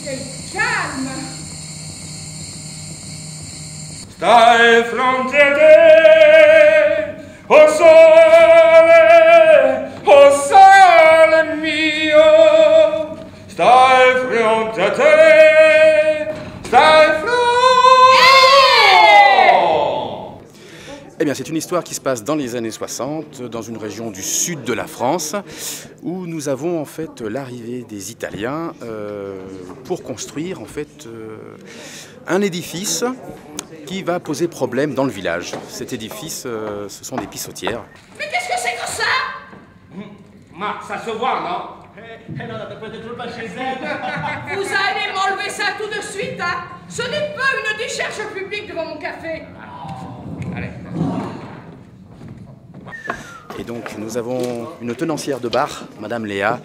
quel calme! Stai fronte a te, oh sole mio, stai fronte a te, stai fronte. Eh bien, c'est une histoire qui se passe dans les années 60, dans une région du sud de la France, où nous avons en fait l'arrivée des Italiens pour construire en fait un édifice qui va poser problème dans le village. Cet édifice, ce sont des pissotières. Mais qu'est-ce que c'est que ça? Ma ça se voit, non? Non, t'as peut-être pas chez elle. Vous allez m'enlever ça tout de suite, hein? Ce n'est pas une décharge publique devant mon café. Allez. Et donc nous avons une tenancière de bar, Madame Léa,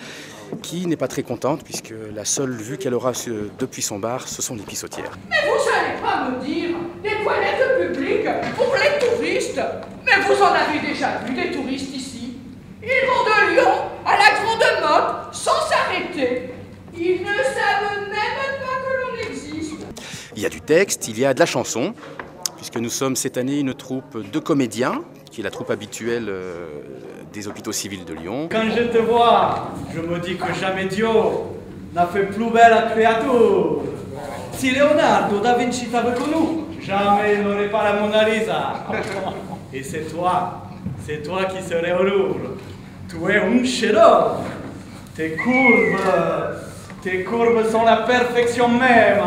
qui n'est pas très contente puisque la seule vue qu'elle aura depuis son bar, ce sont les pissotières. Mais vous allez pas me dire des toilettes publiques pour les touristes? Mais vous en avez déjà vu des touristes ici? Ils vont de Lyon à la Grande Motte sans s'arrêter. Ils ne savent même pas que l'on existe. Il y a du texte, il y a de la chanson, puisque nous sommes cette année une troupe de comédiens, qui est la troupe habituelle des hôpitaux civils de Lyon. Quand je te vois, je me dis que jamais Dieu n'a fait plus belle créature. Si Leonardo da Vinci t'avait connu, jamais il n'aurait pas la Mona Lisa. Et c'est toi qui serais heureux. Tu es un chef-d'œuvre. Tes courbes sont la perfection même.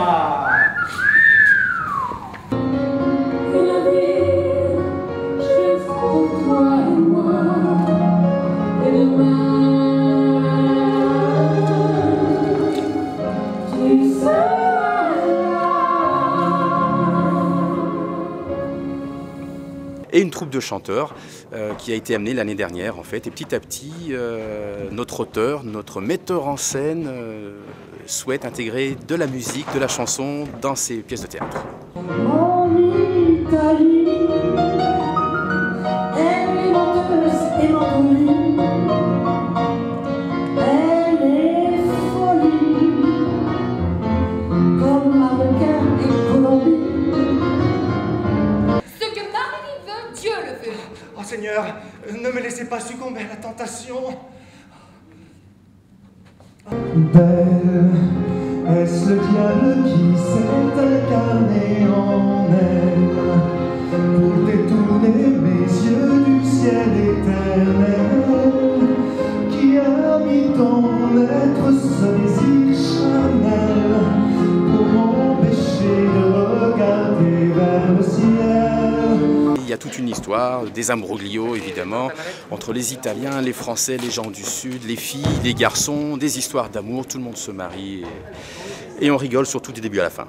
Et une troupe de chanteurs qui a été amenée l'année dernière en fait. Et petit à petit, notre auteur, notre metteur en scène souhaite intégrer de la musique, de la chanson dans ses pièces de théâtre. En Italie, elle est menteuse et menteuse, elle est folie, comme Marocain et Colombie. Ce que Marie veut, Dieu le veut. Oh Seigneur, ne me laissez pas succomber à la tentation. Belle, est-ce le diable qui s'est incarné en elle pour détourner mes yeux du ciel éternel qui a mis ton être ce désir charnel pour m'empêcher de regarder vers le ciel. Il y a toute une histoire, des imbroglios évidemment, entre les Italiens, les Français, les gens du Sud, les filles, les garçons, des histoires d'amour, tout le monde se marie et on rigole surtout du début à la fin.